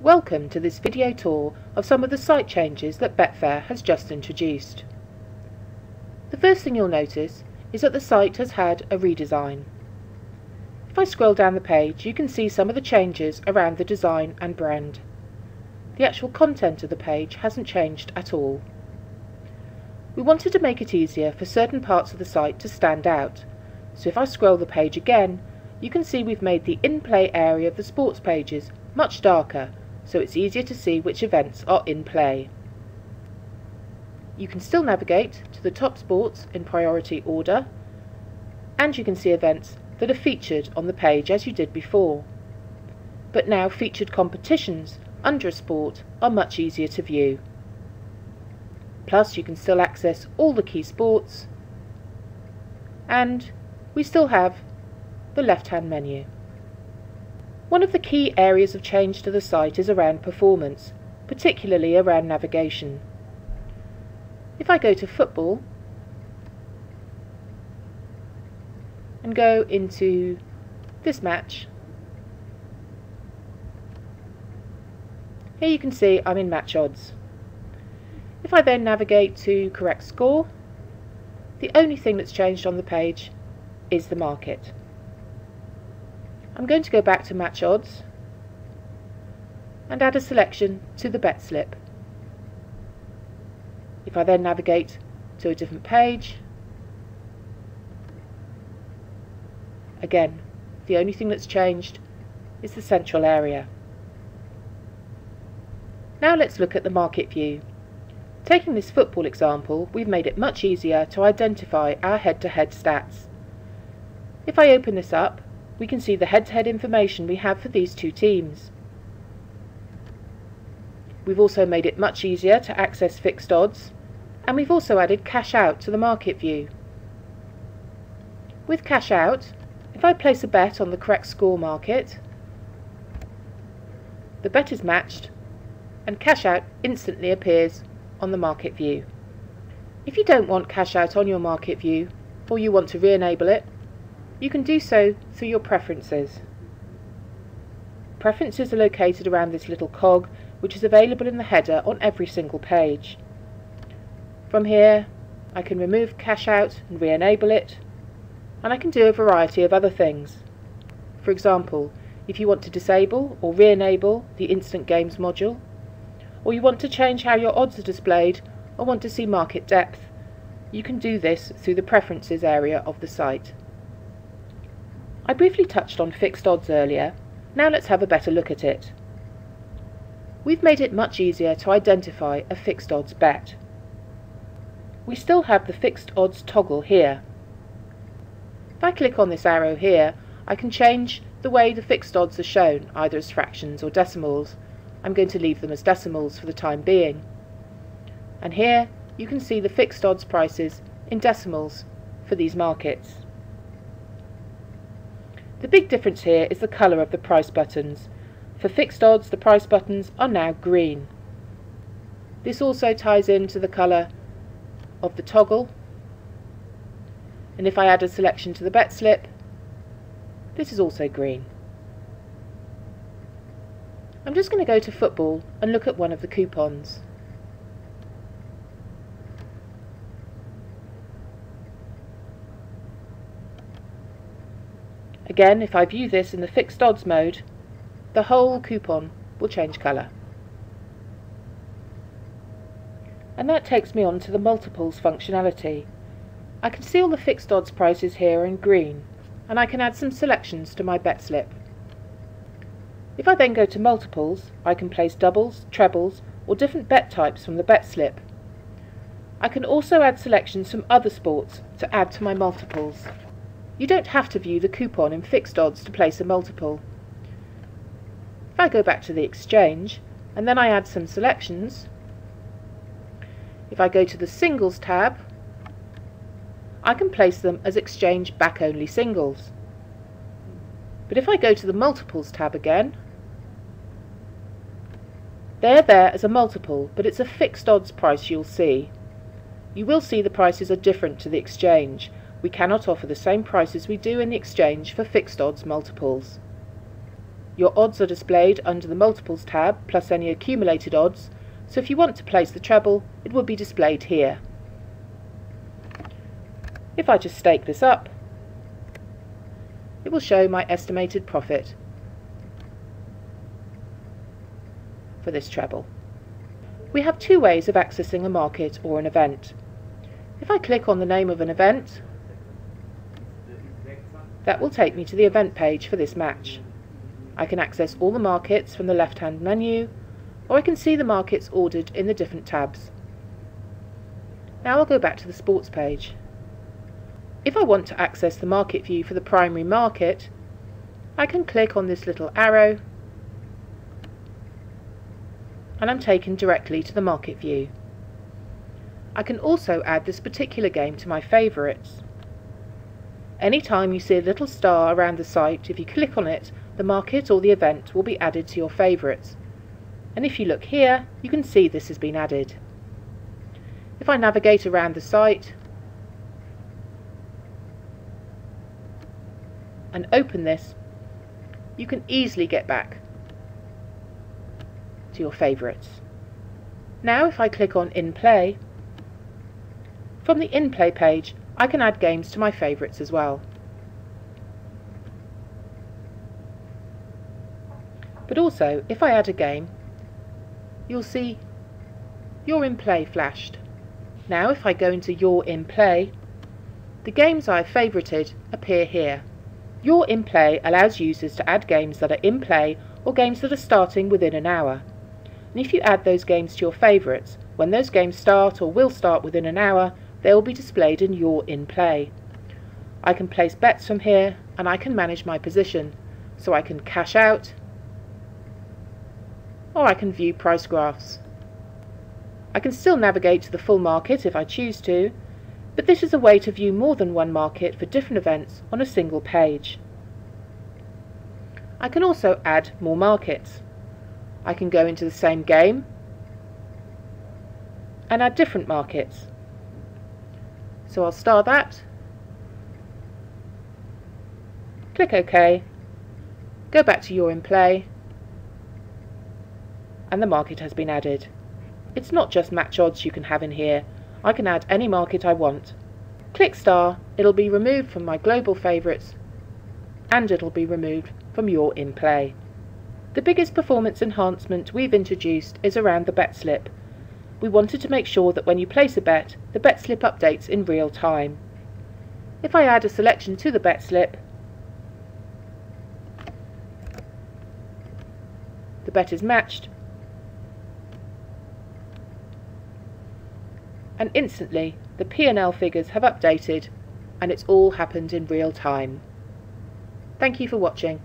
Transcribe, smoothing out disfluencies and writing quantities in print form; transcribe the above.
Welcome to this video tour of some of the site changes that BETFAIR has just introduced. The first thing you'll notice is that the site has had a redesign. If I scroll down the page, you can see some of the changes around the design and brand. The actual content of the page hasn't changed at all. We wanted to make it easier for certain parts of the site to stand out, so if I scroll the page again, you can see we've made the in-play area of the sports pages much darker, so it's easier to see which events are in play. You can still navigate to the top sports in priority order, and you can see events that are featured on the page as you did before. But now featured competitions under a sport are much easier to view. Plus you can still access all the key sports, and we still have the left-hand menu. One of the key areas of change to the site is around performance, particularly around navigation. If I go to football and go into this match, here you can see I'm in match odds. If I then navigate to correct score, the only thing that's changed on the page is the market. I'm going to go back to match odds and add a selection to the bet slip. If I then navigate to a different page, again, the only thing that's changed is the central area. Now let's look at the market view. Taking this football example, we've made it much easier to identify our head-to-head stats. If I open this up, we can see the head-to-head information we have for these two teams. We've also made it much easier to access fixed odds, and we've also added cash out to the market view. With cash out, if I place a bet on the correct score market, the bet is matched and cash out instantly appears on the market view. If you don't want cash out on your market view, or you want to re-enable it, you can do so through your preferences. Preferences are located around this little cog, which is available in the header on every single page. From here I can remove cash out and re-enable it, and I can do a variety of other things. For example, if you want to disable or re-enable the instant games module, or you want to change how your odds are displayed or want to see market depth, you can do this through the preferences area of the site. I briefly touched on fixed odds earlier, now let's have a better look at it. We've made it much easier to identify a fixed odds bet. We still have the fixed odds toggle here. If I click on this arrow here, I can change the way the fixed odds are shown, either as fractions or decimals. I'm going to leave them as decimals for the time being. And here you can see the fixed odds prices in decimals for these markets. The big difference here is the colour of the price buttons. For fixed odds, the price buttons are now green. This also ties into the colour of the toggle, and if I add a selection to the bet slip, this is also green. I'm just going to go to football and look at one of the coupons. Again, if I view this in the fixed odds mode, the whole coupon will change colour. And that takes me on to the multiples functionality. I can see all the fixed odds prices here in green, and I can add some selections to my bet slip. If I then go to multiples, I can place doubles, trebles, or different bet types from the bet slip. I can also add selections from other sports to add to my multiples. You don't have to view the coupon in fixed odds to place a multiple. If I go back to the exchange and then I add some selections, if I go to the singles tab, I can place them as exchange back only singles. But if I go to the multiples tab again, they're there as a multiple, but it's a fixed odds price you'll see. You will see the prices are different to the exchange. We cannot offer the same prices we do in the exchange for fixed odds multiples. Your odds are displayed under the Multiples tab, plus any accumulated odds, so if you want to place the treble, it would be displayed here. If I just stake this up, it will show my estimated profit for this treble. We have two ways of accessing a market or an event. If I click on the name of an event, that will take me to the event page for this match. I can access all the markets from the left-hand menu, or I can see the markets ordered in the different tabs. Now I'll go back to the sports page. If I want to access the market view for the primary market, I can click on this little arrow and I'm taken directly to the market view. I can also add this particular game to my favourites. Anytime you see a little star around the site, if you click on it, the market or the event will be added to your favourites. And if you look here, you can see this has been added. If I navigate around the site and open this, you can easily get back to your favourites. Now if I click on In Play, from the In Play page I can add games to my favourites as well. But also, if I add a game, you'll see Your In Play flashed. Now if I go into Your In Play, the games I've favourited appear here. Your In Play allows users to add games that are in play or games that are starting within an hour. And if you add those games to your favourites, when those games start or will start within an hour, they will be displayed in Your In Play. I can place bets from here and I can manage my position, so I can cash out or I can view price graphs. I can still navigate to the full market if I choose to, but this is a way to view more than one market for different events on a single page. I can also add more markets. I can go into the same game and add different markets. So I'll star that, click OK, go back to Your In Play, and the market has been added. It's not just match odds you can have in here, I can add any market I want. Click star, it'll be removed from my global favourites and it'll be removed from Your In Play. The biggest performance enhancement we've introduced is around the bet slip. We wanted to make sure that when you place a bet, the bet slip updates in real time. If I add a selection to the bet slip, the bet is matched and instantly the P&L figures have updated and it's all happened in real time. Thank you for watching.